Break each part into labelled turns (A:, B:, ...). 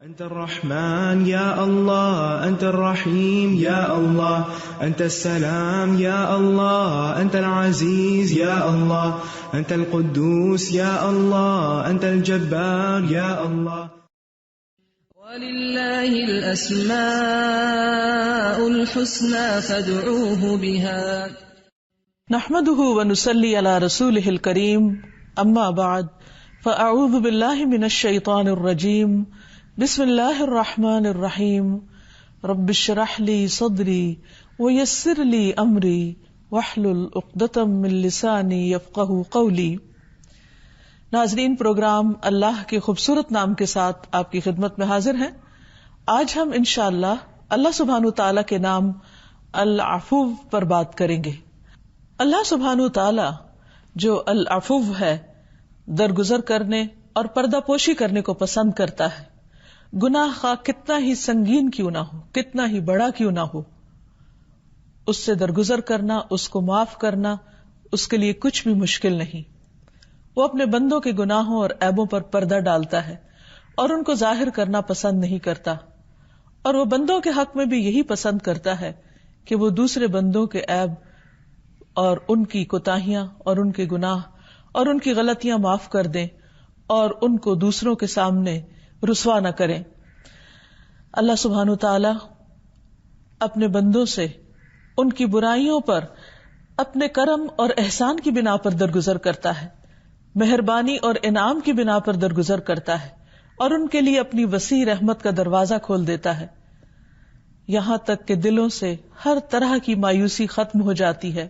A: أنت الرحمن يا الله، أنت الرحيم يا الله، أنت السلام يا الله، أنت العزيز يا الله، أنت القدوس يا الله، أنت الجبار يا الله.
B: ولله الأسماء الحسنى فادعوه بها
C: نحمده ونصلي على رسوله الكريم أما بعد فأعوذ بالله من الشيطان الرجيم بسم اللہ الرحمن الرحیم رب اشرح لی صدری ویسر لی امری واحلل عقدۃ من لسانی یفقہوا قولی. ناظرین، پروگرام اللہ کے خوبصورت نام کے ساتھ آپ کی خدمت میں حاضر ہیں. آج ہم انشاءاللہ اللہ سبحانہ تعالی کے نام العفو پر بات کریں گے. اللہ سبحانہ تعالی جو العفو ہے، درگزر کرنے اور پردہ پوشی کرنے کو پسند کرتا ہے. گناہ خواہ کتنا ہی سنگین کیوں نہ ہو، کتنا ہی بڑا کیوں نہ ہو، اس سے درگزر کرنا، اس کو معاف کرنا اس کے لیے کچھ بھی مشکل نہیں. وہ اپنے بندوں کے گناہوں اور عیبوں پر پردہ ڈالتا ہے اور ان کو ظاہر کرنا پسند نہیں کرتا، اور وہ بندوں کے حق میں بھی یہی پسند کرتا ہے کہ وہ دوسرے بندوں کے عیب اور ان کی کوتاہیاں اور ان کے گناہ اور ان کی غلطیاں معاف کر دیں اور ان کو دوسروں کے سامنے رسوا نہ کریں. اللہ سبحانہ تعالی اپنے بندوں سے ان کی برائیوں پر اپنے کرم اور احسان کی بنا پر درگزر کرتا ہے، مہربانی اور انعام کی بنا پر درگزر کرتا ہے، اور ان کے لیے اپنی وسیع رحمت کا دروازہ کھول دیتا ہے، یہاں تک کہ دلوں سے ہر طرح کی مایوسی ختم ہو جاتی ہے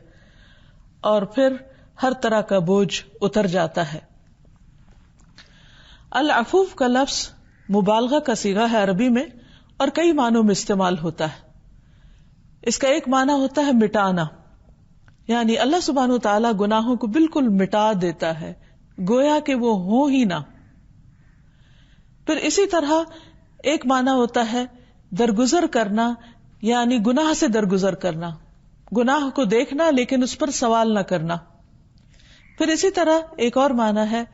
C: اور پھر ہر طرح کا بوجھ اتر جاتا ہے. العفو کا لفظ مبالغہ کا صیغہ ہے عربی میں، اور کئی معنوں میں استعمال ہوتا ہے. اس کا ایک معنی ہوتا ہے مٹانا، یعنی اللہ سبحانہ تعالیٰ گناہوں کو بالکل مٹا دیتا ہے، گویا کہ وہ ہوں ہی نہ. پھر اسی طرح ایک معنی ہوتا ہے درگزر کرنا، یعنی گناہ سے درگزر کرنا، گناہ کو دیکھنا لیکن اس پر سوال نہ کرنا. پھر اسی طرح ایک اور معنی ہے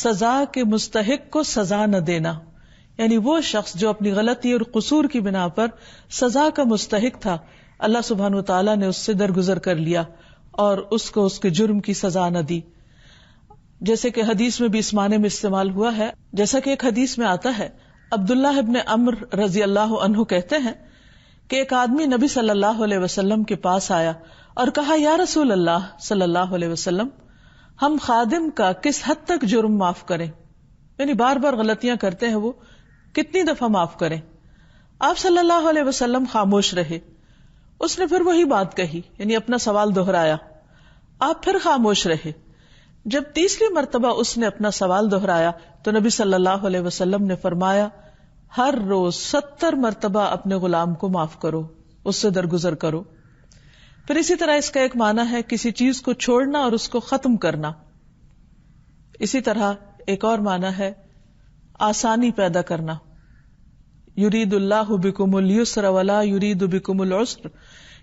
C: سزا کے مستحق کو سزا نہ دینا، یعنی وہ شخص جو اپنی غلطی اور قصور کی بنا پر سزا کا مستحق تھا، اللہ سبحانہ تعالیٰ نے اس سے درگزر کر لیا اور اس کو اس کے جرم کی سزا نہ دی. جیسے کہ حدیث میں بھی اس معنی میں استعمال ہوا ہے، جیسا کہ ایک حدیث میں آتا ہے، عبداللہ ابن عمرو رضی اللہ عنہ کہتے ہیں کہ ایک آدمی نبی صلی اللہ علیہ وسلم کے پاس آیا اور کہا، یا رسول اللہ صلی اللہ علیہ وسلم، ہم خادم کا کس حد تک جرم معاف کریں؟ یعنی بار بار غلطیاں کرتے ہیں، وہ کتنی دفعہ معاف کریں؟ آپ صلی اللہ علیہ وسلم خاموش رہے. اس نے پھر وہی بات کہی، یعنی اپنا سوال دہرایا. آپ پھر خاموش رہے. جب تیسری مرتبہ اس نے اپنا سوال دہرایا تو نبی صلی اللہ علیہ وسلم نے فرمایا، ہر روز 70 مرتبہ اپنے غلام کو معاف کرو، اس سے درگزر کرو. پھر اسی طرح اس کا ایک معنی ہے کسی چیز کو چھوڑنا اور اس کو ختم کرنا. اسی طرح ایک اور معنی ہے آسانی پیدا کرنا، یرید اللہ بکم اليسر ولا یرید بکم العسر،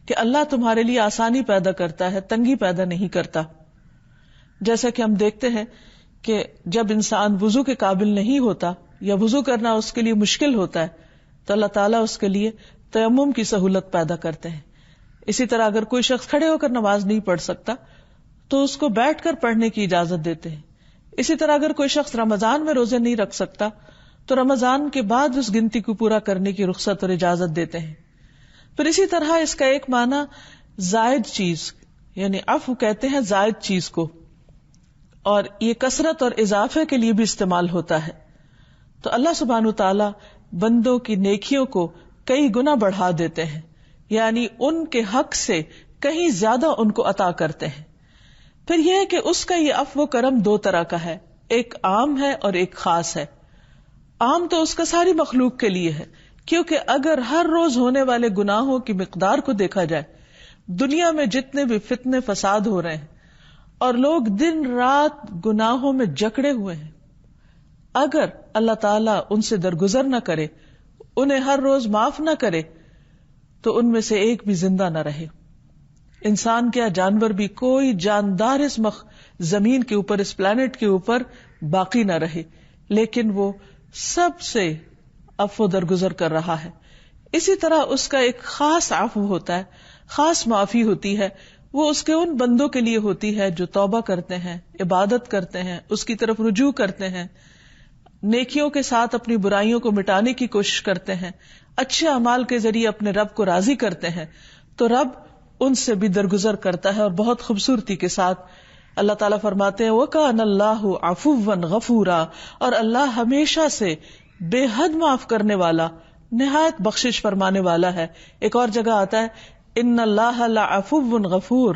C: کہ اللہ تمہارے لیے آسانی پیدا کرتا ہے، تنگی پیدا نہیں کرتا. جیسا کہ ہم دیکھتے ہیں کہ جب انسان وضو کے قابل نہیں ہوتا یا وضو کرنا اس کے لیے مشکل ہوتا ہے تو اللہ تعالیٰ اس کے لیے تیمم کی سہولت پیدا کرتے ہیں. اسی طرح اگر کوئی شخص کھڑے ہو کر نماز نہیں پڑھ سکتا تو اس کو بیٹھ کر پڑھنے کی اجازت دیتے ہیں. اسی طرح اگر کوئی شخص رمضان میں روزے نہیں رکھ سکتا تو رمضان کے بعد اس گنتی کو پورا کرنے کی رخصت اور اجازت دیتے ہیں. پھر اسی طرح اس کا ایک معنی زائد چیز، یعنی عفو کہتے ہیں زائد چیز کو، اور یہ کثرت اور اضافے کے لیے بھی استعمال ہوتا ہے. تو اللہ سبحانہ تعالی بندوں کی نیکیوں کو کئی گنا بڑھا دیتے ہیں، یعنی ان کے حق سے کہیں زیادہ ان کو عطا کرتے ہیں. پھر یہ ہے کہ اس کا یہ عفو و کرم دو طرح کا ہے، ایک عام ہے اور ایک خاص ہے. عام تو اس کا ساری مخلوق کے لیے ہے، کیونکہ اگر ہر روز ہونے والے گناہوں کی مقدار کو دیکھا جائے، دنیا میں جتنے بھی فتنے فساد ہو رہے ہیں اور لوگ دن رات گناہوں میں جکڑے ہوئے ہیں، اگر اللہ تعالیٰ ان سے درگزر نہ کرے، انہیں ہر روز معاف نہ کرے، تو ان میں سے ایک بھی زندہ نہ رہے. انسان کیا، جانور بھی، کوئی جاندار اس زمین کے اوپر، اس پلانٹ کے اوپر باقی نہ رہے، لیکن وہ سب سے عفو درگزر کر رہا ہے. اسی طرح اس کا ایک خاص عفو ہوتا ہے، خاص معافی ہوتی ہے، وہ اس کے ان بندوں کے لیے ہوتی ہے جو توبہ کرتے ہیں، عبادت کرتے ہیں، اس کی طرف رجوع کرتے ہیں، نیکیوں کے ساتھ اپنی برائیوں کو مٹانے کی کوشش کرتے ہیں، اچھے اعمال کے ذریعے اپنے رب کو راضی کرتے ہیں، تو رب ان سے بھی درگزر کرتا ہے اور بہت خوبصورتی کے ساتھ. اللہ تعالیٰ فرماتے ہیں وَكَانَ اللَّهُ عَفُوًّا غَفُورًا، اور اللہ ہمیشہ سے بے حد معاف کرنے والا، نہایت بخشش فرمانے والا ہے. ایک اور جگہ آتا ہے ان اللہ لعفو غفور،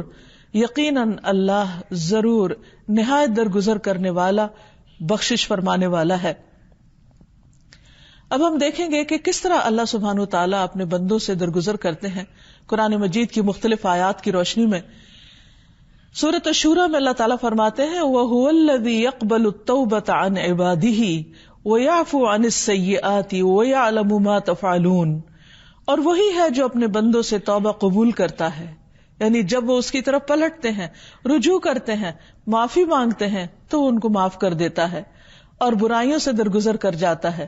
C: یقیناً اللہ ضرور نہایت درگزر کرنے والا، بخشش فرمانے والا ہے. اب ہم دیکھیں گے کہ کس طرح اللہ سبحانہ وتعالیٰ اپنے بندوں سے درگزر کرتے ہیں قرآن مجید کی مختلف آیات کی روشنی میں. سورۃ الشورى میں اللہ تعالیٰ فرماتے ہیں وَهُوَ الَّذِي يَقْبَلُ التَّوْبَةَ عَنْ عِبَادِهِ وَيَعْفُو عَنِ السَّيِّئَاتِ وَيَعْلَمُ مَا تَفْعَلُونَ، اور وہی ہے جو اپنے بندوں سے توبہ قبول کرتا ہے، یعنی جب وہ اس کی طرف پلٹتے ہیں، رجوع کرتے ہیں، معافی مانگتے ہیں تو ان کو معاف کر دیتا ہے، اور برائیوں سے درگزر کر جاتا ہے،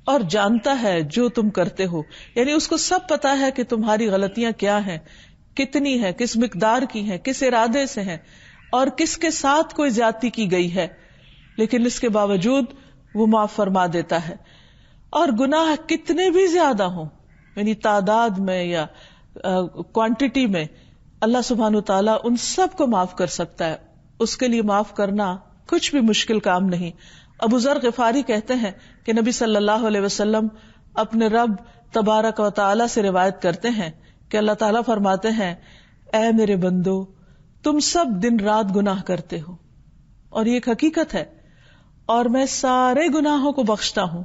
C: اور جانتا ہے جو تم کرتے ہو. یعنی اس کو سب پتا ہے کہ تمہاری غلطیاں کیا ہیں، کتنی ہیں، کس مقدار کی ہیں، کس ارادے سے ہیں، اور کس کے ساتھ کوئی زیادتی کی گئی ہے، لیکن اس کے باوجود وہ معاف فرما دیتا ہے. اور گناہ کتنے بھی زیادہ ہوں، یعنی تعداد میں یا کوانٹٹی میں، اللہ سبحانہ وتعالیٰ ان سب کو معاف کر سکتا ہے. اس کے لیے معاف کرنا کچھ بھی مشکل کام نہیں. ابو ذر غفاری کہتے ہیں کہ نبی صلی اللہ علیہ وسلم اپنے رب تبارک و تعالیٰ سے روایت کرتے ہیں کہ اللہ تعالیٰ فرماتے ہیں اے میرے بندو تم سب دن رات گناہ کرتے ہو، اور یہ ایک حقیقت ہے، اور میں سارے گناہوں کو بخشتا ہوں،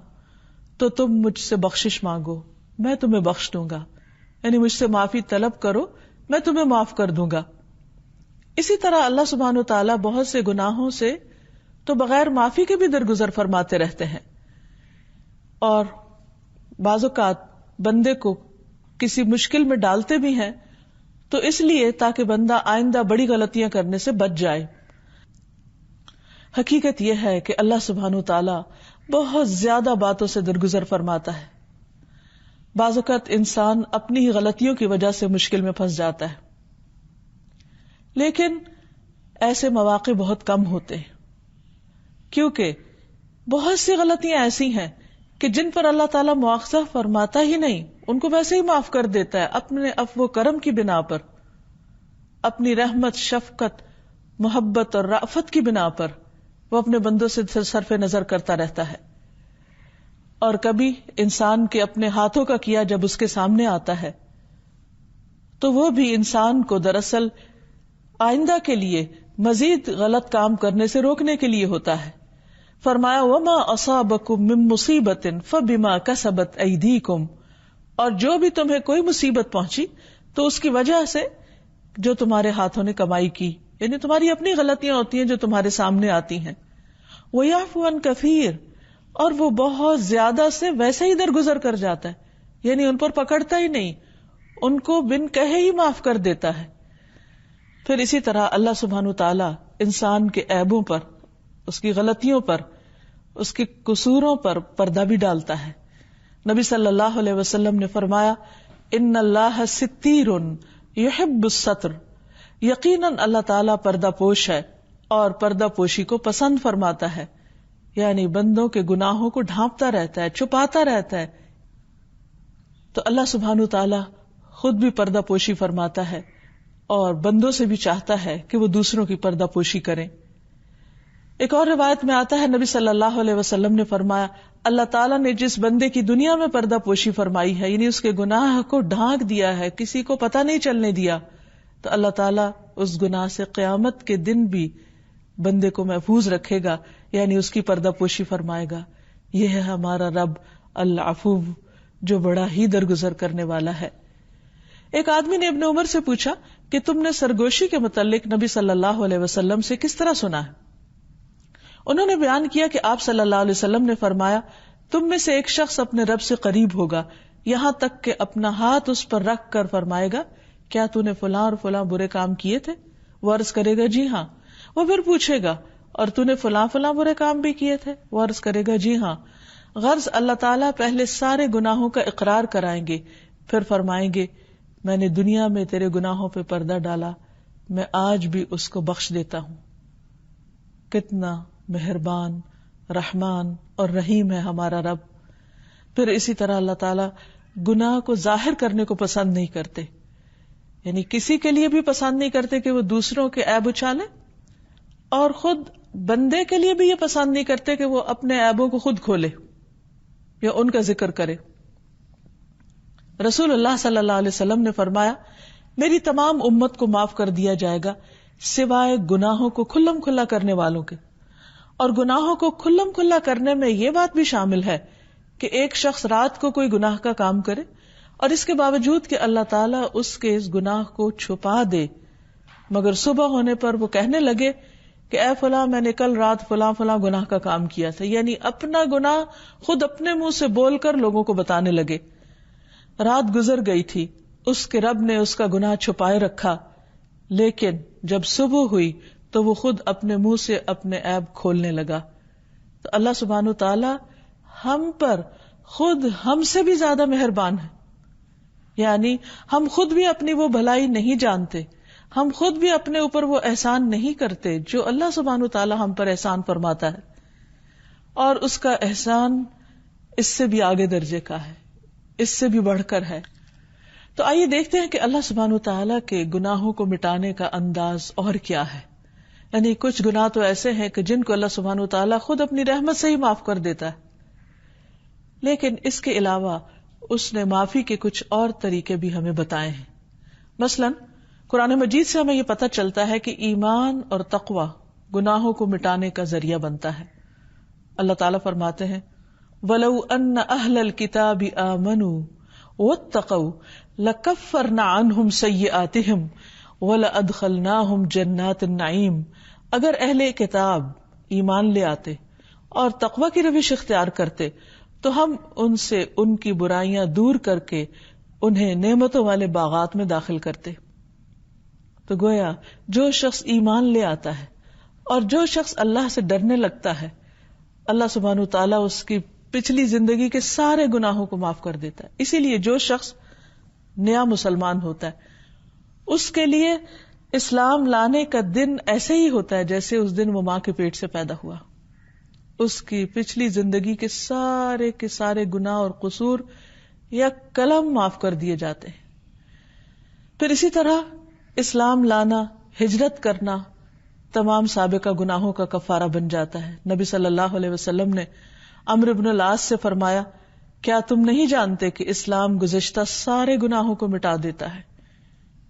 C: تو تم مجھ سے بخشش مانگو میں تمہیں بخش دوں گا، یعنی مجھ سے معافی طلب کرو میں تمہیں معاف کر دوں گا. اسی طرح اللہ سبحانہ وتعالیٰ بہت سے گناہوں سے تو بغیر معافی کے بھی درگزر فرماتے رہتے ہیں، اور بعض اوقات بندے کو کسی مشکل میں ڈالتے بھی ہیں تو اس لیے تاکہ بندہ آئندہ بڑی غلطیاں کرنے سے بچ جائے. حقیقت یہ ہے کہ اللہ سبحانہ وتعالیٰ بہت زیادہ باتوں سے درگزر فرماتا ہے. بعض اوقات انسان اپنی ہی غلطیوں کی وجہ سے مشکل میں پھنس جاتا ہے، لیکن ایسے مواقع بہت کم ہوتے ہیں، کیونکہ بہت سی غلطیاں ایسی ہیں کہ جن پر اللہ تعالیٰ مواخذہ فرماتا ہی نہیں، ان کو ویسے ہی معاف کر دیتا ہے اپنے عفو کرم کی بنا پر، اپنی رحمت، شفقت، محبت اور رأفت کی بنا پر وہ اپنے بندوں سے صرف نظر کرتا رہتا ہے. اور کبھی انسان کے اپنے ہاتھوں کا کیا جب اس کے سامنے آتا ہے تو وہ بھی انسان کو دراصل آئندہ کے لیے مزید غلط کام کرنے سے روکنے کے لیے ہوتا ہے. فرمایا وما اصابکم من مصیبت فبما کسبت ایدیکم، اور جو بھی تمہیں کوئی مصیبت پہنچی تو اس کی وجہ سے جو تمہارے ہاتھوں نے کمائی کی، یعنی تمہاری اپنی غلطیاں ہوتی ہیں جو تمہارے سامنے آتی ہیں. وَيَعْفُو عَنْ كَثِيرٍ، اور وہ بہت زیادہ سے ویسے ہی درگزر کر جاتا ہے، یعنی ان پر پکڑتا ہی نہیں، ان کو بن کہے ہی معاف کر دیتا ہے. پھر اسی طرح اللہ سبحانہ تعالیٰ انسان کے عیبوں پر، اس کی غلطیوں پر، اس کے قصوروں پر پردہ بھی ڈالتا ہے. نبی صلی اللہ علیہ وسلم نے فرمایا ان اللہ ستیر یحب الستر، یقیناً اللہ تعالیٰ پردہ پوش ہے اور پردہ پوشی کو پسند فرماتا ہے، یعنی بندوں کے گناہوں کو ڈھانپتا رہتا ہے، چھپاتا رہتا ہے. تو اللہ سبحانہ تعالیٰ خود بھی پردہ پوشی فرماتا ہے اور بندوں سے بھی چاہتا ہے کہ وہ دوسروں کی پردہ پوشی کریں. ایک اور روایت میں آتا ہے نبی صلی اللہ علیہ وسلم نے فرمایا اللہ تعالیٰ نے جس بندے کی دنیا میں پردہ پوشی فرمائی ہے، یعنی اس کے گناہ کو ڈھانک دیا ہے، کسی کو پتہ نہیں چلنے دیا، تو اللہ تعالیٰ اس گناہ سے قیامت کے دن بھی بندے کو محفوظ رکھے گا، یعنی اس کی پردہ پوشی فرمائے گا. یہ ہے ہمارا رب العفو، جو بڑا ہی درگزر کرنے والا ہے. ایک آدمی نے ابن عمر سے پوچھا کہ تم نے سرگوشی کے متعلق نبی صلی اللہ علیہ وسلم سے کس طرح سنا ہے؟ انہوں نے بیان کیا کہ آپ صلی اللہ علیہ وسلم نے فرمایا تم میں سے ایک شخص اپنے رب سے قریب ہوگا یہاں تک کہ اپنا ہاتھ اس پر رکھ کر فرمائے گا کیا تو نے فلاں اور فلاں برے کام کیے تھے؟ وہ عرض کرے گا جی ہاں. وہ پھر پوچھے گا اور تو نے فلاں فلاں برے کام بھی کیے تھے؟ وہ عرض کرے گا جی ہاں. غرض اللہ تعالیٰ پہلے سارے گناہوں کا اقرار کرائیں گے، پھر فرمائیں گے میں نے دنیا میں تیرے گناہوں پہ پردہ ڈالا، میں آج بھی اس کو بخش دیتا ہوں۔ کتنا مہربان، رحمان اور رحیم ہے ہمارا رب۔ پھر اسی طرح اللہ تعالیٰ گناہ کو ظاہر کرنے کو پسند نہیں کرتے، یعنی کسی کے لیے بھی پسند نہیں کرتے کہ وہ دوسروں کے عیب اچھالے، اور خود بندے کے لیے بھی یہ پسند نہیں کرتے کہ وہ اپنے عیبوں کو خود کھولے یا ان کا ذکر کرے۔ رسول اللہ صلی اللہ علیہ وسلم نے فرمایا میری تمام امت کو معاف کر دیا جائے گا سوائے گناہوں کو کھلم کھلا کرنے والوں کے۔ اور گناہوں کو کھلم کھلا کرنے میں یہ بات بھی شامل ہے کہ ایک شخص رات کو کوئی گناہ کا کام کرے اور اس کے باوجود کہ اللہ تعالیٰ اس کے اس گناہ کو چھپا دے، مگر صبح ہونے پر وہ کہنے لگے کہ اے فلاں میں نے کل رات فلاں فلاں گناہ کا کام کیا تھا، یعنی اپنا گناہ خود اپنے منہ سے بول کر لوگوں کو بتانے لگے۔ رات گزر گئی تھی، اس کے رب نے اس کا گناہ چھپائے رکھا، لیکن جب صبح ہوئی تو وہ خود اپنے منہ سے اپنے عیب کھولنے لگا۔ تو اللہ سبحانہ تعالی ہم پر خود ہم سے بھی زیادہ مہربان ہے، یعنی ہم خود بھی اپنی وہ بھلائی نہیں جانتے، ہم خود بھی اپنے اوپر وہ احسان نہیں کرتے جو اللہ سبحانہ تعالی ہم پر احسان فرماتا ہے، اور اس کا احسان اس سے بھی آگے درجے کا ہے، اس سے بھی بڑھ کر ہے۔ تو آئیے دیکھتے ہیں کہ اللہ سبحانہ تعالیٰ کے گناہوں کو مٹانے کا انداز اور کیا ہے۔ یعنی کچھ گناہ تو ایسے ہیں کہ جن کو اللہ سبحانہ تعالیٰ خود اپنی رحمت سے ہی معاف کر دیتا ہے، لیکن اس کے علاوہ اس نے معافی کے کچھ اور طریقے بھی ہمیں بتائے ہیں۔ مثلا قرآن مجید سے ہمیں یہ پتہ چلتا ہے کہ ایمان اور تقوی گناہوں کو مٹانے کا ذریعہ بنتا ہے۔ اللہ تعالیٰ فرماتے ہیں وَلَوْ أَنَّ أَهْلَ الْكِتَابِ آمَنُوا وَاتَّقَوْا لَكَفَّرْنَا عَنْهُمْ سَيِّئَاتِهِمْ وَلَأَدْخَلْنَاهُمْ جَنَّاتِ النَّعِيمِ، اگر اہل کتاب ایمان لے آتے اور تقوی کی روش اختیار کرتے تو ہم ان سے ان کی برائیاں دور کر کے انہیں نعمتوں والے باغات میں داخل کرتے۔ تو گویا جو شخص ایمان لے آتا ہے اور جو شخص اللہ سے ڈرنے لگتا ہے، اللہ سبحانہ تعالیٰ اس کی پچھلی زندگی کے سارے گناہوں کو معاف کر دیتا ہے۔ اسی لیے جو شخص نیا مسلمان ہوتا ہے اس کے لیے اسلام لانے کا دن ایسے ہی ہوتا ہے جیسے اس دن وہ ماں کے پیٹ سے پیدا ہوا۔ اس کی پچھلی زندگی کے سارے گناہ اور قصور یا قلم معاف کر دیے جاتے ہیں۔ پھر اسی طرح اسلام لانا، ہجرت کرنا تمام سابقہ گناہوں کا کفارہ بن جاتا ہے۔ نبی صلی اللہ علیہ وسلم نے عمرو بن العاص سے فرمایا کیا تم نہیں جانتے کہ اسلام گزشتہ سارے گناہوں کو مٹا دیتا ہے؟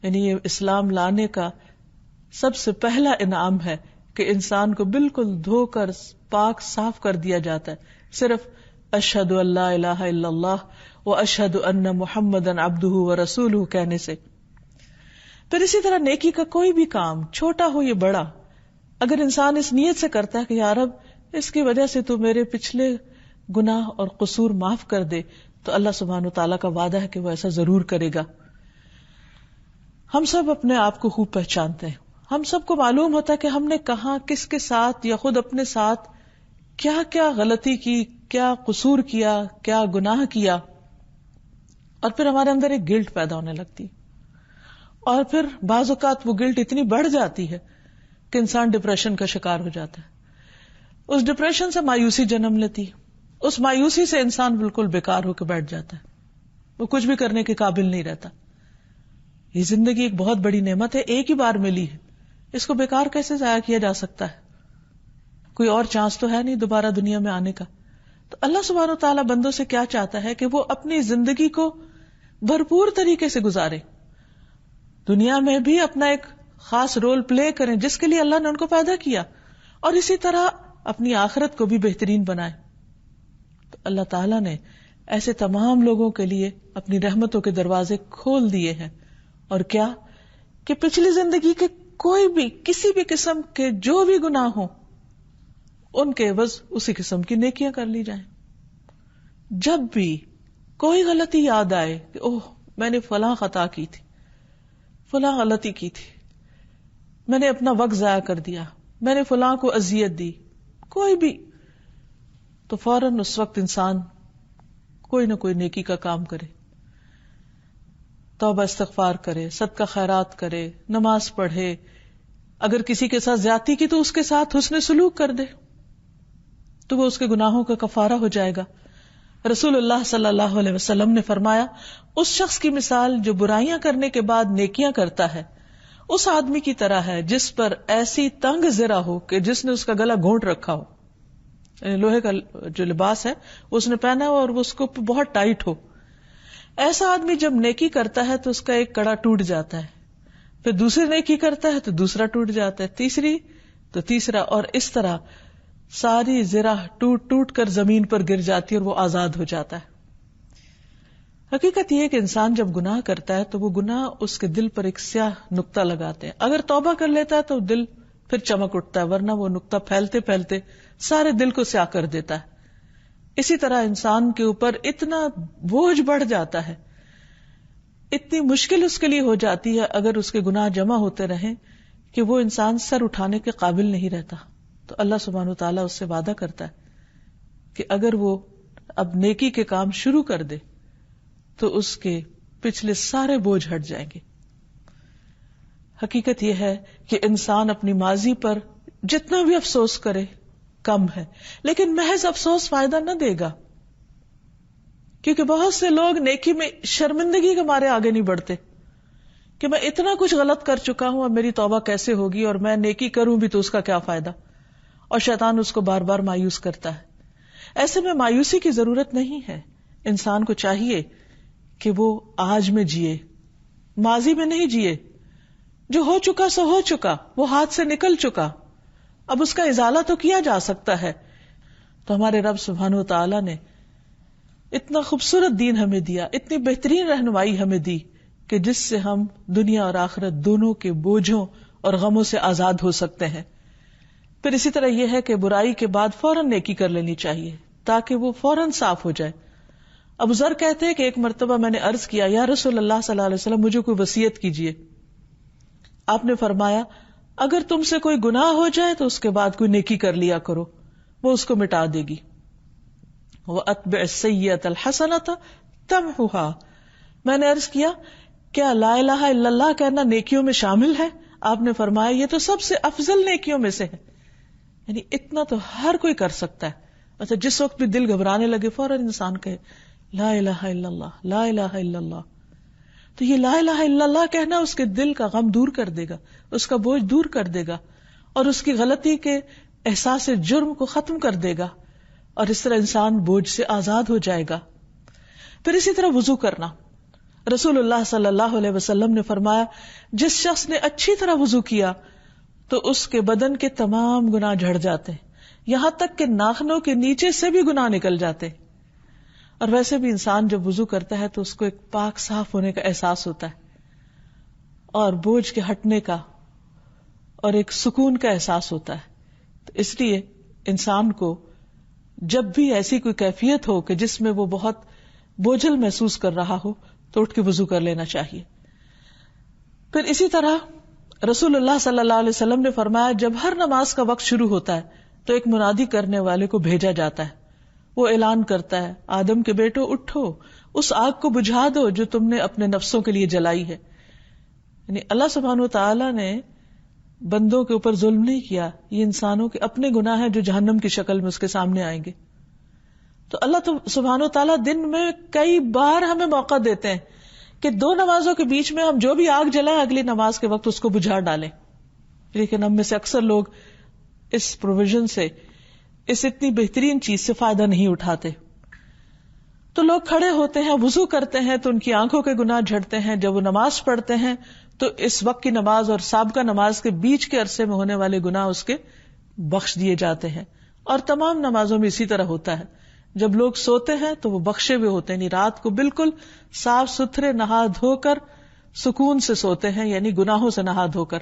C: یعنی یہ اسلام لانے کا سب سے پہلا انعام ہے کہ انسان کو بالکل دھو کر پاک صاف کر دیا جاتا ہے، صرف اشہد ان لا الہ الا اللہ و اشہد ان محمدًا عبدہ و رسولہ کہنے سے۔ پھر اسی طرح نیکی کا کوئی بھی کام چھوٹا ہو یا بڑا، اگر انسان اس نیت سے کرتا ہے کہ یا رب اس کی وجہ سے تو میرے پچھلے گناہ اور قصور معاف کر دے، تو اللہ سبحانہ تعالیٰ کا وعدہ ہے کہ وہ ایسا ضرور کرے گا۔ ہم سب اپنے آپ کو خوب پہچانتے ہیں، ہم سب کو معلوم ہوتا ہے کہ ہم نے کہاں کس کے ساتھ یا خود اپنے ساتھ کیا کیا غلطی کی، کیا قصور کیا، کیا گناہ کیا، اور پھر ہمارے اندر ایک گلٹ پیدا ہونے لگتی، اور پھر بعض اوقات وہ گلٹ اتنی بڑھ جاتی ہے کہ انسان ڈپریشن کا شکار ہو جاتا ہے۔ اس ڈپریشن سے مایوسی جنم لیتی، اس مایوسی سے انسان بالکل بیکار ہو کے بیٹھ جاتا ہے، وہ کچھ بھی کرنے کے قابل نہیں رہتا۔ یہ زندگی ایک بہت بڑی نعمت ہے، ایک ہی بار ملی ہے، اس کو بیکار کیسے ضائع کیا جا سکتا ہے؟ کوئی اور چانس تو ہے نہیں دوبارہ دنیا میں آنے کا۔ تو اللہ سبحانہ تعالیٰ بندوں سے کیا چاہتا ہے کہ وہ اپنی زندگی کو بھرپور طریقے سے گزارے، دنیا میں بھی اپنا ایک خاص رول پلے کریں جس کے لیے اللہ نے ان کو پیدا کیا، اور اسی طرح اپنی آخرت کو بھی بہترین بنائے۔ تو اللہ تعالیٰ نے ایسے تمام لوگوں کے لیے اپنی رحمتوں کے دروازے کھول دیے ہیں، اور کیا کہ پچھلی زندگی کے کوئی بھی کسی بھی قسم کے جو بھی گناہ ہوں ان کے عوض اسی قسم کی نیکیاں کر لی جائیں۔ جب بھی کوئی غلطی یاد آئے کہ اوہ میں نے فلاں خطا کی تھی، فلاں غلطی کی تھی، میں نے اپنا وقت ضائع کر دیا، میں نے فلاں کو اذیت دی، کوئی بھی تو فوراً اس وقت انسان کوئی نہ کوئی نیکی کا کام کرے، توبہ استغفار کرے، صدقہ خیرات کرے، نماز پڑھے، اگر کسی کے ساتھ زیادتی کی تو اس کے ساتھ حسن سلوک کر دے تو وہ اس کے گناہوں کا کفارہ ہو جائے گا. رسول اللہ صلی اللہ علیہ وسلم نے فرمایا، اس شخص کی مثال جو برائیاں کرنے کے بعد نیکیاں کرتا ہے اس آدمی کی طرح ہے جس پر ایسی تنگ زرہ ہو کہ جس نے اس کا گلا گھونٹ رکھا ہو، یعنی لوہے کا جو لباس ہے اس نے پہنا ہو اور وہ اس کو بہت ٹائٹ ہو. ایسا آدمی جب نیکی کرتا ہے تو اس کا ایک کڑا ٹوٹ جاتا ہے، پھر دوسری نیکی کرتا ہے تو دوسرا ٹوٹ جاتا ہے، تیسری تو تیسرا، اور اس طرح ساری زرہ ٹوٹ ٹوٹ کر زمین پر گر جاتی ہے اور وہ آزاد ہو جاتا ہے. حقیقت یہ ہے کہ انسان جب گناہ کرتا ہے تو وہ گناہ اس کے دل پر ایک سیاہ نقطہ لگاتے ہیں. اگر توبہ کر لیتا ہے تو دل پھر چمک اٹھتا ہے، ورنہ وہ نقطہ پھیلتے پھیلتے سارے دل کو سیاہ کر دیتا ہے. اسی طرح انسان کے اوپر اتنا بوجھ بڑھ جاتا ہے، اتنی مشکل اس کے لیے ہو جاتی ہے اگر اس کے گناہ جمع ہوتے رہیں کہ وہ انسان سر اٹھانے کے قابل نہیں رہتا. تو اللہ سبحانہ وتعالیٰ اس سے وعدہ کرتا ہے کہ اگر وہ اب نیکی کے کام شروع کر دے تو اس کے پچھلے سارے بوجھ ہٹ جائیں گے. حقیقت یہ ہے کہ انسان اپنی ماضی پر جتنا بھی افسوس کرے کم ہے، لیکن محض افسوس فائدہ نہ دے گا، کیونکہ بہت سے لوگ نیکی میں شرمندگی کے مارے آگے نہیں بڑھتے کہ میں اتنا کچھ غلط کر چکا ہوں، اب میری توبہ کیسے ہوگی، اور میں نیکی کروں بھی تو اس کا کیا فائدہ، اور شیطان اس کو بار بار مایوس کرتا ہے. ایسے میں مایوسی کی ضرورت نہیں ہے. انسان کو چاہیے کہ وہ آج میں جیے، ماضی میں نہیں جیے. جو ہو چکا سو ہو چکا، وہ ہاتھ سے نکل چکا، اب اس کا ازالہ تو کیا جا سکتا ہے. تو ہمارے رب سبحانہ وتعالی نے اتنا خوبصورت دین ہمیں دیا، اتنی بہترین رہنمائی ہمیں دی کہ جس سے ہم دنیا اور آخرت دونوں کے بوجھوں اور غموں سے آزاد ہو سکتے ہیں. پھر اسی طرح یہ ہے کہ برائی کے بعد فوراً نیکی کر لینی چاہیے تاکہ وہ فوراً صاف ہو جائے. ابو ذر کہتے ہیں کہ ایک مرتبہ میں نے عرض کیا، یا رسول اللہ صلی اللہ علیہ وسلم مجھے کوئی وصیت کیجیے. آپ نے فرمایا، اگر تم سے کوئی گناہ ہو جائے تو اس کے بعد کوئی نیکی کر لیا کرو، وہ اس کو مٹا دے گی. وَأَتْبِعِ السَّيِّئَةَ الْحَسَنَةَ تَمْحُهَا. میں نے عرض کیا، کیا لا الہ الا اللہ کہنا نیکیوں میں شامل ہے؟ آپ نے فرمایا، یہ تو سب سے افضل نیکیوں میں سے ہے. یعنی اتنا تو ہر کوئی کر سکتا ہے. اچھا، جس وقت بھی دل گھبرانے لگے فوراً انسان کہے لا الہ الا اللہ، لا الہ الا اللہ. تو یہ لا الہ الا اللہ کہنا اس کے دل کا غم دور کر دے گا، اس کا بوجھ دور کر دے گا، اور اس کی غلطی کے احساس جرم کو ختم کر دے گا، اور اس طرح انسان بوجھ سے آزاد ہو جائے گا. پھر اسی طرح وضو کرنا. رسول اللہ صلی اللہ علیہ وسلم نے فرمایا، جس شخص نے اچھی طرح وضو کیا تو اس کے بدن کے تمام گناہ جھڑ جاتے ہیں، یہاں تک کہ ناخنوں کے نیچے سے بھی گناہ نکل جاتے. اور ویسے بھی انسان جب وضو کرتا ہے تو اس کو ایک پاک صاف ہونے کا احساس ہوتا ہے، اور بوجھ کے ہٹنے کا، اور ایک سکون کا احساس ہوتا ہے. تو اس لیے انسان کو جب بھی ایسی کوئی کیفیت ہو کہ جس میں وہ بہت بوجھل محسوس کر رہا ہو تو اٹھ کے وضو کر لینا چاہیے. پھر اسی طرح رسول اللہ صلی اللہ علیہ وسلم نے فرمایا، جب ہر نماز کا وقت شروع ہوتا ہے تو ایک منادی کرنے والے کو بھیجا جاتا ہے. وہ اعلان کرتا ہے، آدم کے بیٹو اٹھو، اس آگ کو بجھا دو جو تم نے اپنے نفسوں کے لیے جلائی ہے. یعنی اللہ سبحانہ وتعالی نے بندوں کے اوپر ظلم نہیں کیا، یہ انسانوں کے اپنے گناہ ہیں جو جہنم کی شکل میں اس کے سامنے آئیں گے. تو اللہ تو سبحانہ وتعالی دن میں کئی بار ہمیں موقع دیتے ہیں کہ دو نمازوں کے بیچ میں ہم جو بھی آگ جلائیں اگلی نماز کے وقت اس کو بجھا ڈالیں. لیکن ہم میں سے اکثر لوگ اس پروویژن سے، اس اتنی بہترین چیز سے فائدہ نہیں اٹھاتے. تو لوگ کھڑے ہوتے ہیں، وضو کرتے ہیں تو ان کی آنکھوں کے گناہ جھڑتے ہیں. جب وہ نماز پڑھتے ہیں تو اس وقت کی نماز اور سابقہ نماز کے بیچ کے عرصے میں ہونے والے گناہ اس کے بخش دیے جاتے ہیں. اور تمام نمازوں میں اسی طرح ہوتا ہے. جب لوگ سوتے ہیں تو وہ بخشے ہوئے ہوتے ہیں، یعنی رات کو بالکل صاف ستھرے نہا دھو کر سکون سے سوتے ہیں، یعنی گناہوں سے نہا دھو کر.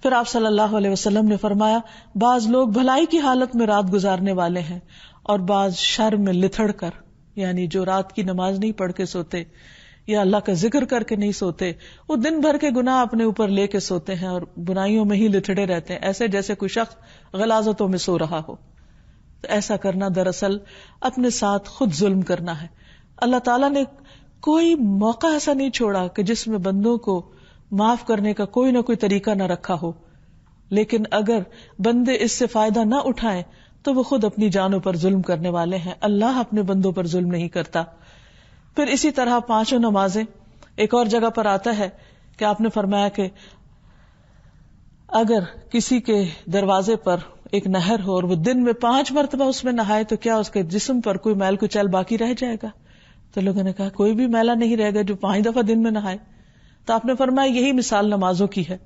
C: پھر آپ صلی اللہ علیہ وسلم نے فرمایا، بعض لوگ بھلائی کی حالت میں رات گزارنے والے ہیں اور بعض شر میں لتھڑ کر، یعنی جو رات کی نماز نہیں پڑھ کے سوتے یا اللہ کا ذکر کر کے نہیں سوتے، وہ دن بھر کے گناہ اپنے اوپر لے کے سوتے ہیں اور بنائیوں میں ہی لتھڑے رہتے ہیں، ایسے جیسے کوئی شخص غلاظتوں میں سو رہا ہو. تو ایسا کرنا دراصل اپنے ساتھ خود ظلم کرنا ہے. اللہ تعالیٰ نے کوئی موقع ایسا نہیں چھوڑا کہ جس میں بندوں کو معاف کرنے کا کوئی نہ کوئی طریقہ نہ رکھا ہو، لیکن اگر بندے اس سے فائدہ نہ اٹھائیں تو وہ خود اپنی جانوں پر ظلم کرنے والے ہیں. اللہ اپنے بندوں پر ظلم نہیں کرتا. پھر اسی طرح 5 نمازیں. ایک اور جگہ پر آتا ہے کہ آپ نے فرمایا کہ اگر کسی کے دروازے پر ایک نہر ہو اور وہ دن میں 5 مرتبہ اس میں نہائے تو کیا اس کے جسم پر کوئی میل کچیل باقی رہ جائے گا؟ تو لوگوں نے کہا کوئی بھی میلا نہیں رہے گا جو 5 دفعہ دن میں نہائے. تو آپ نے فرمایا یہی مثال نمازوں کی ہے.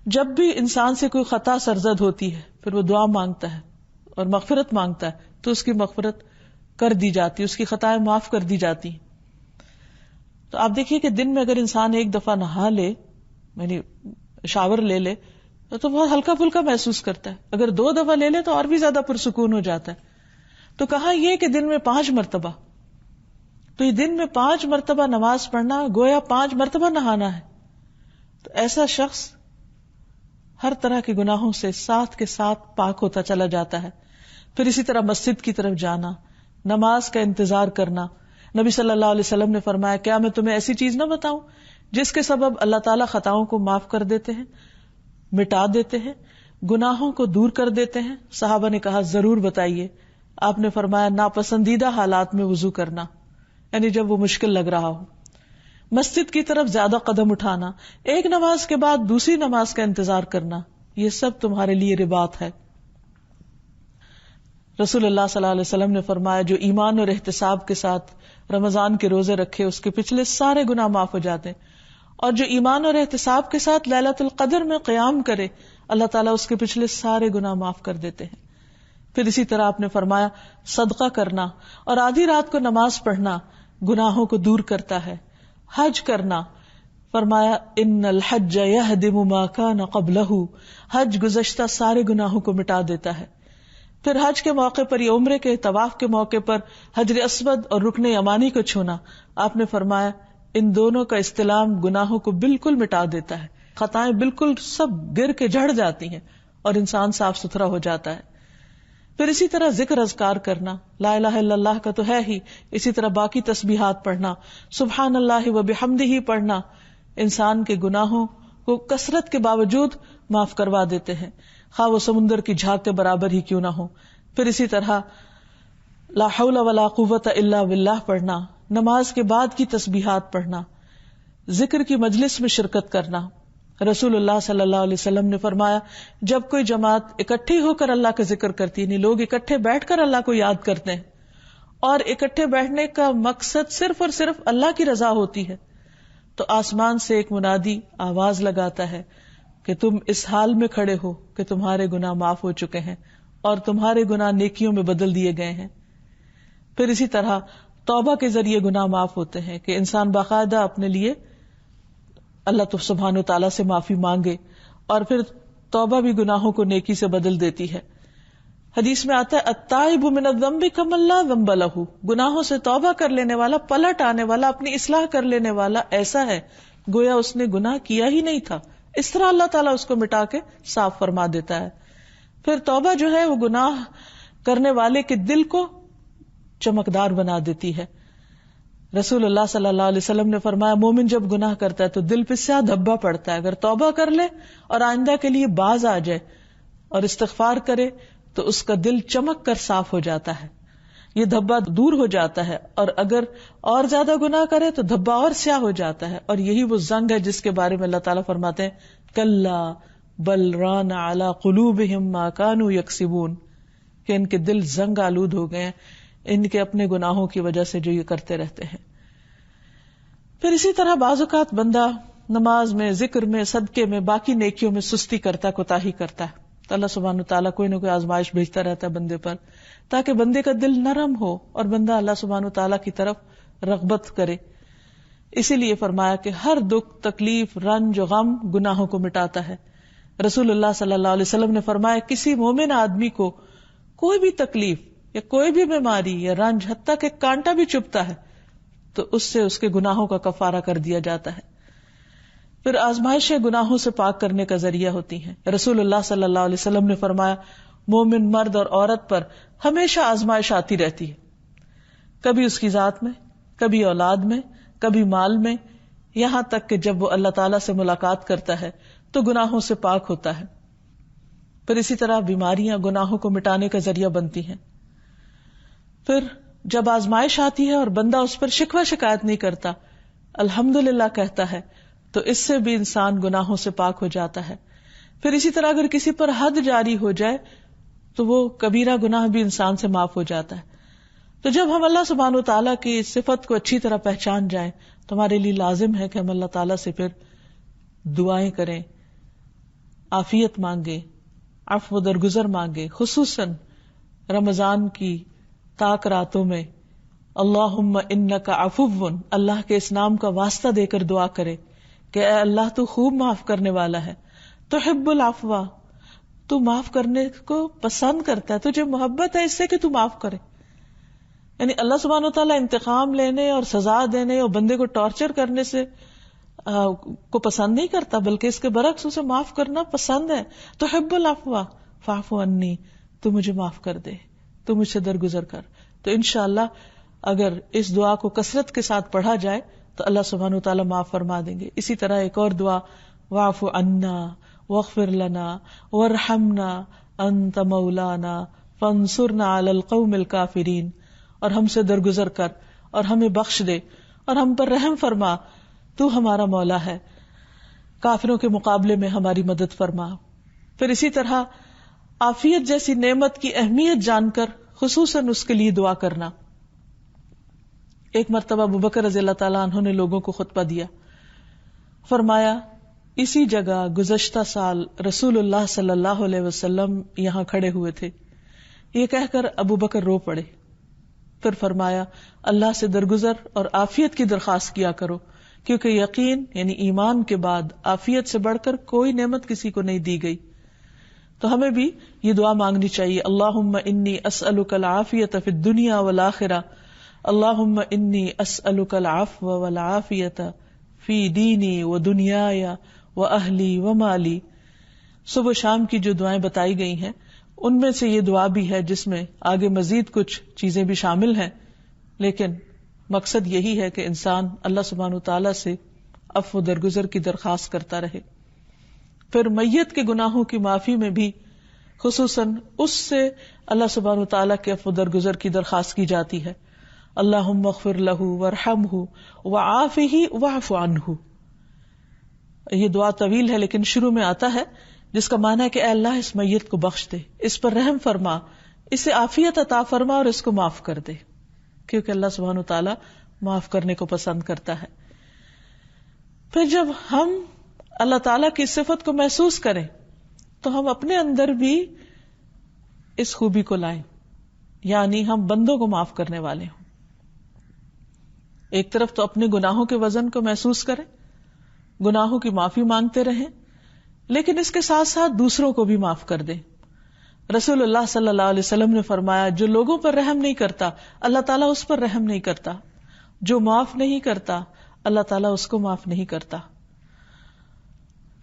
C: جب بھی انسان سے کوئی خطا سرزد ہوتی ہے پھر وہ دعا مانگتا ہے اور مغفرت مانگتا ہے تو اس کی مغفرت کر دی جاتی، اس کی خطائیں معاف کر دی جاتی. تو آپ دیکھیے کہ دن میں اگر انسان 1 دفعہ نہا لے، یعنی شاور لے لے، تو بہت ہلکا پھلکا محسوس کرتا ہے. اگر 2 دفعہ لے لے تو اور بھی زیادہ پرسکون ہو جاتا ہے. تو کہا یہ کہ دن میں 5 مرتبہ، تو یہ دن میں 5 مرتبہ نماز پڑھنا گویا 5 مرتبہ نہانا ہے. تو ایسا شخص ہر طرح کے گناہوں سے ساتھ کے ساتھ پاک ہوتا چلا جاتا ہے. پھر اسی طرح مسجد کی طرف جانا، نماز کا انتظار کرنا. نبی صلی اللہ علیہ وسلم نے فرمایا کیا میں تمہیں ایسی چیز نہ بتاؤں جس کے سبب اللہ تعالیٰ خطاؤں کو معاف کر دیتے ہیں، مٹا دیتے ہیں، گناہوں کو دور کر دیتے ہیں؟ صحابہ نے کہا ضرور بتائیے. آپ نے فرمایا ناپسندیدہ حالات میں وضو کرنا، یعنی جب وہ مشکل لگ رہا ہو. مسجد کی طرف زیادہ قدم اٹھانا، ایک نماز کے بعد دوسری نماز کا انتظار کرنا، یہ سب تمہارے لیے رباط ہے. رسول اللہ صلی اللہ علیہ وسلم نے فرمایا جو ایمان اور احتساب کے ساتھ رمضان کے روزے رکھے اس کے پچھلے سارے گناہ معاف ہو جاتے ہیں، اور جو ایمان اور احتساب کے ساتھ لیلۃ القدر میں قیام کرے اللہ تعالیٰ اس کے پچھلے سارے گناہ معاف کر دیتے ہیں. پھر اسی طرح آپ نے فرمایا صدقہ کرنا اور آدھی رات کو نماز پڑھنا گناہوں کو دور کرتا ہے. حج کرنا، فرمایا ان الحج یہدم ما کان قبلہ، حج گزشتہ سارے گناہوں کو مٹا دیتا ہے. پھر حج کے موقع پر یا عمرے کے طواف کے موقع پر حجر اسود اور رکن یمانی کو چھونا، آپ نے فرمایا ان دونوں کا استلام گناہوں کو بالکل مٹا دیتا ہے. خطائیں بالکل سب گر کے جھڑ جاتی ہیں اور انسان صاف ستھرا ہو جاتا ہے. پھر اسی طرح ذکر اذکار کرنا، لا الہ الا اللہ کا تو ہے ہی، اسی طرح باقی تسبیحات پڑھنا، سبحان اللہ و بحمدہ پڑھنا انسان کے گناہوں کو کثرت کے باوجود معاف کروا دیتے ہیں، خواہ وہ سمندر کی جھاگ کے برابر ہی کیوں نہ ہو. پھر اسی طرح لا حول ولا قوت الا باللہ پڑھنا، نماز کے بعد کی تسبیحات پڑھنا، ذکر کی مجلس میں شرکت کرنا. رسول اللہ صلی اللہ علیہ وسلم نے فرمایا جب کوئی جماعت اکٹھی ہو کر اللہ کا ذکر کرتی ہے، یعنی لوگ اکٹھے بیٹھ کر اللہ کو یاد کرتے ہیں، اور اکٹھے بیٹھنے کا مقصد صرف اور صرف اللہ کی رضا ہوتی ہے، تو آسمان سے ایک منادی آواز لگاتا ہے کہ تم اس حال میں کھڑے ہو کہ تمہارے گناہ معاف ہو چکے ہیں اور تمہارے گناہ نیکیوں میں بدل دیے گئے ہیں. پھر اسی طرح توبہ کے ذریعے گناہ معاف ہوتے ہیں کہ انسان باقاعدہ اپنے لیے اللہ سبحانہ وتعالیٰ سے معافی مانگے، اور پھر توبہ بھی گناہوں کو نیکی سے بدل دیتی ہے. حدیث میں آتا ہے التائب من الذنب کمن لا ذنب لہ، گناہوں سے توبہ کر لینے والا، پلٹ آنے والا، اپنی اصلاح کر لینے والا ایسا ہے گویا اس نے گناہ کیا ہی نہیں تھا. اس طرح اللہ تعالیٰ اس کو مٹا کے صاف فرما دیتا ہے. پھر توبہ جو ہے وہ گناہ کرنے والے کے دل کو چمکدار بنا دیتی ہے. رسول اللہ صلی اللہ علیہ وسلم نے فرمایا مومن جب گناہ کرتا ہے تو دل پہ سیاہ دھبا پڑتا ہے، اگر توبہ کر لے اور آئندہ کے لیے باز آ جائے اور استغفار کرے تو اس کا دل چمک کر صاف ہو جاتا ہے، یہ دھبا دور ہو جاتا ہے. اور اگر اور زیادہ گناہ کرے تو دھبا اور سیاہ ہو جاتا ہے، اور یہی وہ زنگ ہے جس کے بارے میں اللہ تعالیٰ فرماتے ہیں کلا بل ران علی قلوبہم ما کانوا یکسبون، کہ ان کے دل زنگ آلود ہو گئے ہیں ان کے اپنے گناہوں کی وجہ سے جو یہ کرتے رہتے ہیں. پھر اسی طرح بعض اوقات بندہ نماز میں، ذکر میں، صدقے میں، باقی نیکیوں میں سستی کرتا ہے، کوتاہی کرتا ہے. تو اللہ سبحانہ وتعالیٰ کوئی نہ کوئی آزمائش بھیجتا رہتا ہے بندے پر تاکہ بندے کا دل نرم ہو اور بندہ اللہ سبحانہ وتعالیٰ کی طرف رغبت کرے. اسی لیے فرمایا کہ ہر دکھ، تکلیف، رنج، غم گناہوں کو مٹاتا ہے. رسول اللہ صلی اللہ علیہ وسلم نے فرمایا کسی مومن آدمی کو کوئی بھی تکلیف یا کوئی بھی بیماری یا رنج، حتیٰ کہ کانٹا بھی چبھتا ہے تو اس سے اس کے گناہوں کا کفارہ کر دیا جاتا ہے. پھر آزمائشیں گناہوں سے پاک کرنے کا ذریعہ ہوتی ہیں. رسول اللہ صلی اللہ علیہ وسلم نے فرمایا مومن مرد اور عورت پر ہمیشہ آزمائش آتی رہتی ہے، کبھی اس کی ذات میں، کبھی اولاد میں، کبھی مال میں، یہاں تک کہ جب وہ اللہ تعالیٰ سے ملاقات کرتا ہے تو گناہوں سے پاک ہوتا ہے. پھر اسی طرح بیماریاں گناہوں کو مٹانے کا ذریعہ بنتی ہیں. پھر جب آزمائش آتی ہے اور بندہ اس پر شکوہ شکایت نہیں کرتا، الحمدللہ کہتا ہے، تو اس سے بھی انسان گناہوں سے پاک ہو جاتا ہے. پھر اسی طرح اگر کسی پر حد جاری ہو جائے تو وہ کبیرہ گناہ بھی انسان سے معاف ہو جاتا ہے. تو جب ہم اللہ سبحانہ و تعالیٰ کی صفت کو اچھی طرح پہچان جائیں تو ہمارے لیے لازم ہے کہ ہم اللہ تعالیٰ سے پھر دعائیں کریں، عافیت مانگیں، عفو درگزر مانگیں. خصوصاً رمضان کی تاک راتوں میں اللہم انک عفو، اللہ کے اس نام کا واسطہ دے کر دعا کرے کہ اے اللہ تو خوب معاف کرنے والا ہے، تحب العفو، تو معاف کرنے کو پسند کرتا ہے، تجھے محبت ہے اس سے کہ تو معاف کرے. یعنی اللہ سبحانہ وتعالیٰ انتقام لینے اور سزا دینے اور بندے کو ٹارچر کرنے سے کو پسند نہیں کرتا، بلکہ اس کے برعکس اسے معاف کرنا پسند ہے. تحب العفو فاعف عنی، تو مجھے معاف کر دے، تو مجھ سے درگزر کر. تو انشاءاللہ اگر اس دعا کو کثرت کے ساتھ پڑھا جائے تو اللہ سبحانہ وتعالیٰ معاف فرما دیں گے. اسی طرح ایک اور دعا، واعف عنا واغفر لنا وارحمنا انت مولانا فانصرنا علی القوم الکافرین، اور ہم سے درگزر کر اور ہمیں بخش دے اور ہم پر رحم فرما، تو ہمارا مولا ہے، کافروں کے مقابلے میں ہماری مدد فرما. پھر اسی طرح عافیت جیسی نعمت کی اہمیت جان کر خصوصاً اس کے لیے دعا کرنا. ایک مرتبہ ابوبکر رضی اللہ تعالیٰ عنہ نے لوگوں کو خطبہ دیا، فرمایا اسی جگہ گزشتہ سال رسول اللہ صلی اللہ علیہ وسلم یہاں کھڑے ہوئے تھے. یہ کہہ کر ابوبکر رو پڑے. پھر فرمایا اللہ سے درگزر اور عافیت کی درخواست کیا کرو، کیونکہ یقین یعنی ایمان کے بعد عافیت سے بڑھ کر کوئی نعمت کسی کو نہیں دی گئی. تو ہمیں بھی یہ دعا مانگنی چاہیے، اللہم انی اسألک العافیۃ فی الدنیا والآخرہ، اللہم انی اسألک العفو والعافیۃ فی دینی و دنیای و اہلی و مالی. صبح شام کی جو دعائیں بتائی گئی ہیں ان میں سے یہ دعا بھی ہے، جس میں آگے مزید کچھ چیزیں بھی شامل ہیں، لیکن مقصد یہی ہے کہ انسان اللہ سبحانہ وتعالیٰ سے عفو درگزر کی درخواست کرتا رہے. پھر میت کے گناہوں کی معافی میں بھی خصوصاً اس سے اللہ سبحانہ وتعالیٰ کے عفو درگزر کی درخواست کی جاتی ہے. اللہم اغفر لہ وارحمہ وعافہ واعف عنہ. یہ دعا طویل ہے لیکن شروع میں آتا ہے جس کا معنی ہے کہ اے اللہ اس میت کو بخش دے، اس پر رحم فرما، اسے عافیت عطا فرما اور اس کو معاف کر دے، کیونکہ اللہ سبحانہ وتعالیٰ معاف کرنے کو پسند کرتا ہے. پھر جب ہم اللہ تعالیٰ کی صفت کو محسوس کریں تو ہم اپنے اندر بھی اس خوبی کو لائیں، یعنی ہم بندوں کو معاف کرنے والے ہوں. ایک طرف تو اپنے گناہوں کے وزن کو محسوس کریں، گناہوں کی معافی مانگتے رہیں، لیکن اس کے ساتھ ساتھ دوسروں کو بھی معاف کر دیں. رسول اللہ صلی اللہ علیہ وسلم نے فرمایا جو لوگوں پر رحم نہیں کرتا اللہ تعالیٰ اس پر رحم نہیں کرتا، جو معاف نہیں کرتا اللہ تعالیٰ اس کو معاف نہیں کرتا.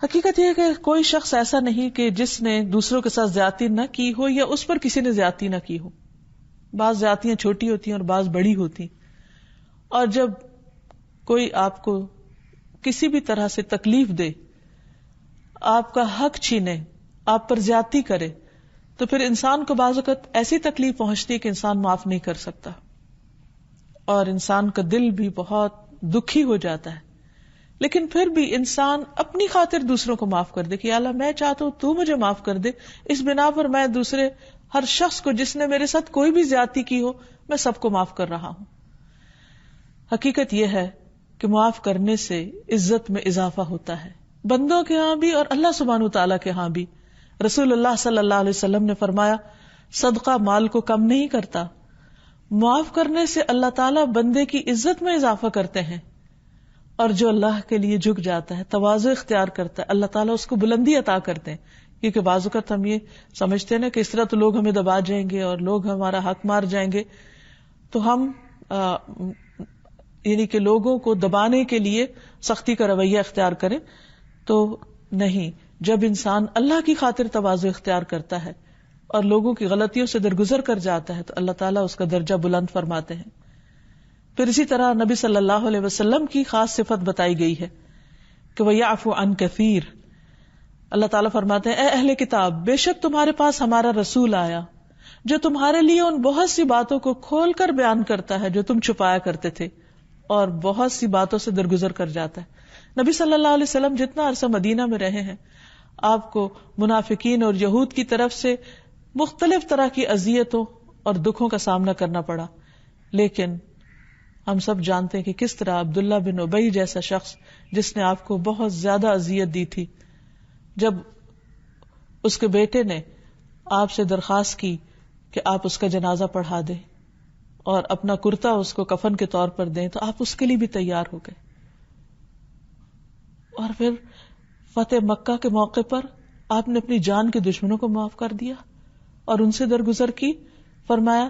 C: حقیقت یہ ہے کہ کوئی شخص ایسا نہیں کہ جس نے دوسروں کے ساتھ زیادتی نہ کی ہو یا اس پر کسی نے زیادتی نہ کی ہو. بعض زیادتیاں چھوٹی ہوتی ہیں اور بعض بڑی ہوتی، اور جب کوئی آپ کو کسی بھی طرح سے تکلیف دے، آپ کا حق چھینے، آپ پر زیادتی کرے، تو پھر انسان کو بعض اوقات ایسی تکلیف پہنچتی ہے کہ انسان معاف نہیں کر سکتا اور انسان کا دل بھی بہت دکھی ہو جاتا ہے. لیکن پھر بھی انسان اپنی خاطر دوسروں کو معاف کر دے کہ یا اللہ میں چاہتا ہوں تو مجھے معاف کر دے، اس بنا پر میں دوسرے ہر شخص کو جس نے میرے ساتھ کوئی بھی زیادتی کی ہو میں سب کو معاف کر رہا ہوں. حقیقت یہ ہے کہ معاف کرنے سے عزت میں اضافہ ہوتا ہے، بندوں کے ہاں بھی اور اللہ سبحانہ تعالیٰ کے ہاں بھی. رسول اللہ صلی اللہ علیہ وسلم نے فرمایا صدقہ مال کو کم نہیں کرتا، معاف کرنے سے اللہ تعالیٰ بندے کی عزت میں اضافہ کرتے ہیں، اور جو اللہ کے لیے جھک جاتا ہے، تواضع اختیار کرتا ہے، اللہ تعالیٰ اس کو بلندی عطا کرتے ہیں. کیونکہ بعض اوقات ہم یہ سمجھتے ہیں نا کہ اس طرح تو لوگ ہمیں دبا جائیں گے اور لوگ ہمارا حق مار جائیں گے، تو ہم یعنی کہ لوگوں کو دبانے کے لیے سختی کا رویہ اختیار کریں. تو نہیں، جب انسان اللہ کی خاطر تواضع اختیار کرتا ہے اور لوگوں کی غلطیوں سے درگزر کر جاتا ہے تو اللہ تعالیٰ اس کا درجہ بلند فرماتے ہیں. پھر اسی طرح نبی صلی اللہ علیہ وسلم کی خاص صفت بتائی گئی ہے کہ وَيَعْفُ عَنْ كَثِيرٍ. اللہ تعالیٰ فرماتے ہیں اے اہل کتاب، بے شک تمہارے پاس ہمارا رسول آیا جو تمہارے لیے ان بہت سی باتوں کو کھول کر بیان کرتا ہے جو تم چھپایا کرتے تھے، اور بہت سی باتوں سے درگزر کر جاتا ہے. نبی صلی اللہ علیہ وسلم جتنا عرصہ مدینہ میں رہے ہیں، آپ کو منافقین اور یہود کی طرف سے مختلف طرح کی اذیتوں اور دکھوں کا سامنا کرنا پڑا، لیکن ہم سب جانتے ہیں کہ کس طرح عبداللہ بن ابی جیسا شخص جس نے آپ کو بہت زیادہ اذیت دی تھی، جب اس کے بیٹے نے آپ سے درخواست کی کہ آپ اس کا جنازہ پڑھا دیں اور اپنا کرتا اس کو کفن کے طور پر دیں، تو آپ اس کے لیے بھی تیار ہو گئے. اور پھر فتح مکہ کے موقع پر آپ نے اپنی جان کے دشمنوں کو معاف کر دیا اور ان سے درگزر کی. فرمایا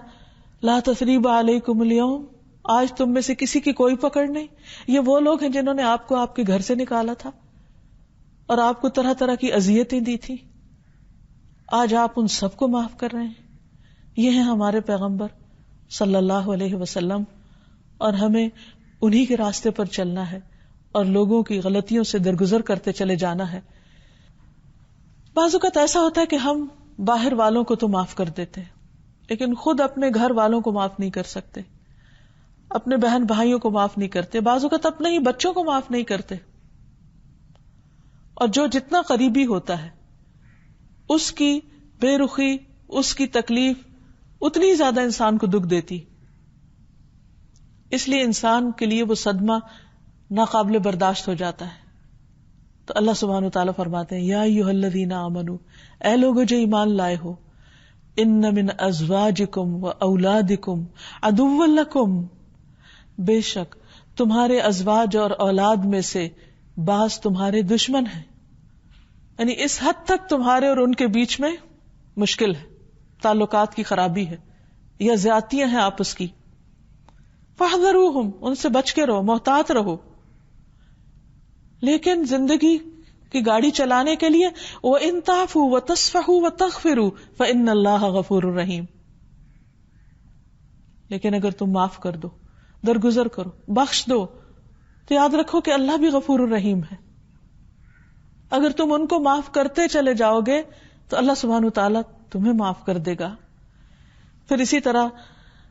C: لا تثریب علیکم اليوم، آج تم میں سے کسی کی کوئی پکڑ نہیں. یہ وہ لوگ ہیں جنہوں نے آپ کو آپ کے گھر سے نکالا تھا اور آپ کو طرح طرح کی اذیتیں دی تھی، آج آپ ان سب کو معاف کر رہے ہیں. یہ ہیں ہمارے پیغمبر صلی اللہ علیہ وسلم، اور ہمیں انہی کے راستے پر چلنا ہے اور لوگوں کی غلطیوں سے درگزر کرتے چلے جانا ہے. بعض اوقات ایسا ہوتا ہے کہ ہم باہر والوں کو تو معاف کر دیتے ہیں، لیکن خود اپنے گھر والوں کو معاف نہیں کر سکتے، اپنے بہن بھائیوں کو معاف نہیں کرتے، بعض اوقات اپنے ہی بچوں کو معاف نہیں کرتے. اور جو جتنا قریبی ہوتا ہے اس کی بے رخی، اس کی تکلیف اتنی زیادہ انسان کو دکھ دیتی. اس لیے انسان کے لیے وہ صدمہ ناقابل برداشت ہو جاتا ہے. تو اللہ سبحانہ وتعالیٰ فرماتے ہیں یا ایھا الذین آمنوا، اے لوگو جو ایمان لائے ہو، ان من ازواجکم و اولادکم عدوا لکم، بے شک تمہارے ازواج اور اولاد میں سے بعض تمہارے دشمن ہیں. یعنی اس حد تک تمہارے اور ان کے بیچ میں مشکل ہے، تعلقات کی خرابی ہے یا زیادتیاں ہیں آپس کی. فاحذروہم، ان سے بچ کے رہو، محتاط رہو. لیکن زندگی کی گاڑی چلانے کے لیے وَإِن تَعْفُوا وَتَصْفَحُوا وَتَغْفِرُوا فَإِنَّ اللَّهَ غَفُورٌ رَحِيمٌ. لیکن اگر تم معاف کر دو، درگزر کرو، بخش دو، تو یاد رکھو کہ اللہ بھی غفور الرحیم ہے. اگر تم ان کو معاف کرتے چلے جاؤ گے تو اللہ سبحانہ وتعالیٰ تمہیں معاف کر دے گا. پھر اسی طرح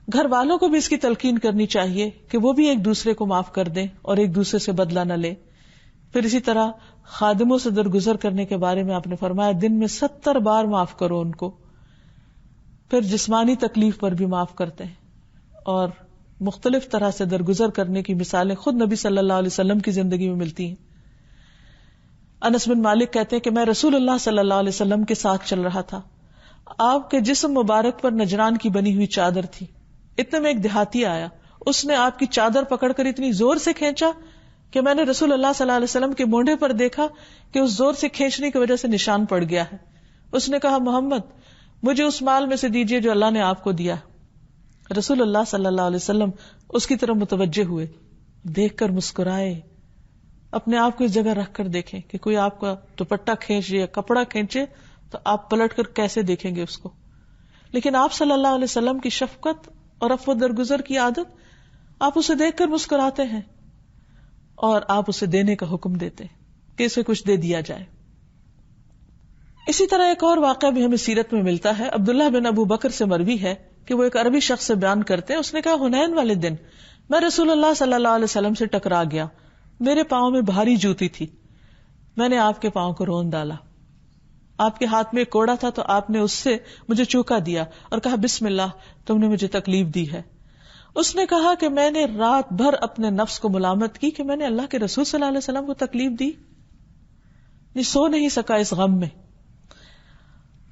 C: گھر والوں کو بھی اس کی تلقین کرنی چاہیے کہ وہ بھی ایک دوسرے کو معاف کر دیں اور ایک دوسرے سے بدلہ نہ لے. پھر اسی طرح خادموں سے درگزر کرنے کے بارے میں آپ نے فرمایا دن میں 70 بار معاف کرو ان کو. پھر جسمانی تکلیف پر بھی معاف کرتے ہیں، اور مختلف طرح سے درگزر کرنے کی مثالیں خود نبی صلی اللہ علیہ وسلم کی زندگی میں ملتی ہیں. انس بن مالک کہتے ہیں کہ میں رسول اللہ صلی اللہ علیہ وسلم کے ساتھ چل رہا تھا، آپ کے جسم مبارک پر نجران کی بنی ہوئی چادر تھی. اتنے میں ایک دیہاتی آیا، اس نے آپ کی چادر پکڑ کر اتنی زور سے کھینچا کہ میں نے رسول اللہ صلی اللہ علیہ وسلم کے مونڈے پر دیکھا کہ اس زور سے کھینچنے کی وجہ سے نشان پڑ گیا ہے. اس نے کہا محمد مجھے اس مال میں سے دیجیے جو اللہ نے آپ کو دیا. رسول اللہ صلی اللہ علیہ وسلم اس کی طرف متوجہ ہوئے، دیکھ کر مسکرائے. اپنے آپ کو اس جگہ رکھ کر دیکھیں کہ کوئی آپ کا دوپٹہ کھینچے یا کپڑا کھینچے تو آپ پلٹ کر کیسے دیکھیں گے اس کو. لیکن آپ صلی اللہ علیہ وسلم کی شفقت اور عفو درگزر کی عادت، آپ اسے دیکھ کر مسکراتے ہیں اور آپ اسے دینے کا حکم دیتے ہیں کہ اسے کچھ دے دیا جائے. اسی طرح ایک اور واقعہ بھی ہمیں سیرت میں ملتا ہے. عبداللہ بن ابو بکر سے مروی ہے کہ وہ ایک عربی شخص سے بیان کرتے ہیں، اس نے کہا حنین والے دن میں رسول اللہ صلی اللہ علیہ وسلم سے ٹکرا گیا، میرے پاؤں میں بھاری جوتی تھی، میں نے آپ کے پاؤں کو رون ڈالا، آپ کے ہاتھ میں ایک کوڑا تھا تو آپ نے اس سے مجھے چوکا دیا اور کہا بسم اللہ، تم نے مجھے تکلیف دی ہے. اس نے کہا کہ میں نے رات بھر اپنے نفس کو ملامت کی کہ میں نے اللہ کے رسول صلی اللہ علیہ وسلم کو تکلیف دی، یہ سو نہیں سکا اس غم میں.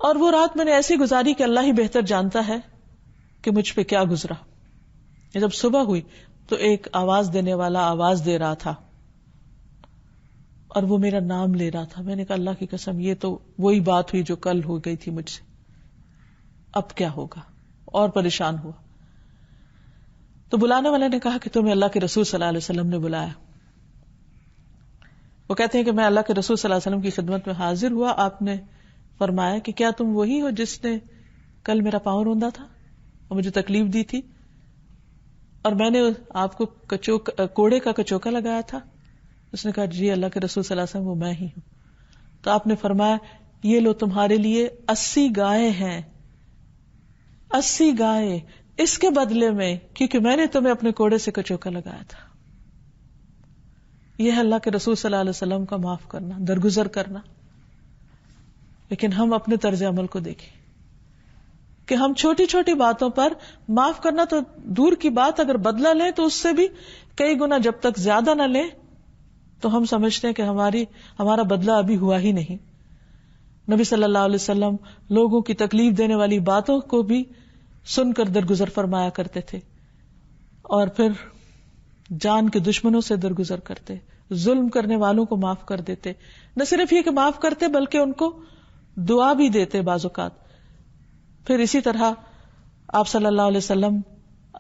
C: اور وہ رات میں نے ایسی گزاری کہ اللہ ہی بہتر جانتا ہے کہ مجھ پہ کیا گزرا. جب صبح ہوئی تو ایک آواز دینے والا آواز دے رہا تھا اور وہ میرا نام لے رہا تھا. میں نے کہا اللہ کی قسم یہ تو وہی بات ہوئی جو کل ہو گئی تھی مجھ سے، اب کیا ہوگا؟ اور پریشان ہوا. تو بلانے والے نے کہا کہ تمہیں اللہ کے رسول صلی اللہ علیہ وسلم نے بلایا. وہ کہتے ہیں کہ میں اللہ کے رسول صلی اللہ علیہ وسلم کی خدمت میں حاضر ہوا. آپ نے فرمایا کہ کیا تم وہی ہو جس نے کل میرا پاؤں روندا تھا اور مجھے تکلیف دی تھی اور میں نے آپ کو کوڑے کا کچوکا لگایا تھا. اس نے کہا جی اللہ کے رسول صلی اللہ علیہ وسلم وہ میں ہی ہوں. تو آپ نے فرمایا یہ لو تمہارے لیے 80 گائے ہیں, 80 گائے اس کے بدلے میں, کیونکہ میں نے تمہیں اپنے کوڑے سے کچوکا لگایا تھا. یہ ہے اللہ کے رسول صلی اللہ علیہ وسلم کا معاف کرنا, درگزر کرنا. لیکن ہم اپنے طرز عمل کو دیکھیں کہ ہم چھوٹی چھوٹی باتوں پر معاف کرنا تو دور کی بات, اگر بدلہ لیں تو اس سے بھی کئی گنا, جب تک زیادہ نہ لیں تو ہم سمجھتے ہیں کہ ہمارا بدلہ ابھی ہوا ہی نہیں. نبی صلی اللہ علیہ وسلم لوگوں کی تکلیف دینے والی باتوں کو بھی سن کر درگزر فرمایا کرتے تھے, اور پھر جان کے دشمنوں سے درگزر کرتے, ظلم کرنے والوں کو معاف کر دیتے. نہ صرف یہ کہ معاف کرتے بلکہ ان کو دعا بھی دیتے بعض اوقات. پھر اسی طرح آپ صلی اللہ علیہ وسلم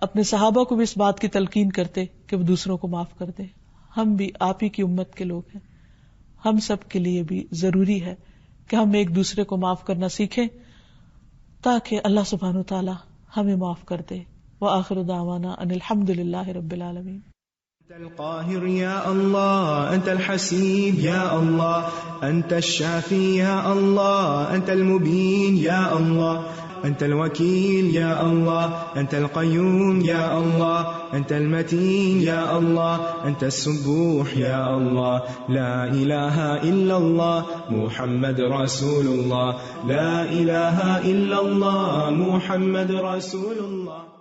C: اپنے صحابہ کو بھی اس بات کی تلقین کرتے کہ وہ دوسروں کو معاف کر دیں. ہم بھی آپ ہی کی امت کے لوگ ہیں, ہم سب کے لیے بھی ضروری ہے کہ ہم ایک دوسرے کو معاف کرنا سیکھیں تاکہ اللہ سبحانہ وتعالی ہمیں معاف کر دے. وآخر دعوانا ان الحمد للہ رب العالمین.
A: أنت القاهر يا الله, أنت الحسيب يا الله, أنت الشافي يا الله, أنت المبين يا الله, أنت الوكيل يا الله, أنت القيوم يا الله, أنت المتين يا الله, أنت السبوح يا الله. لا إله إلا الله محمد رسول الله, لا إله إلا الله محمد رسول الله.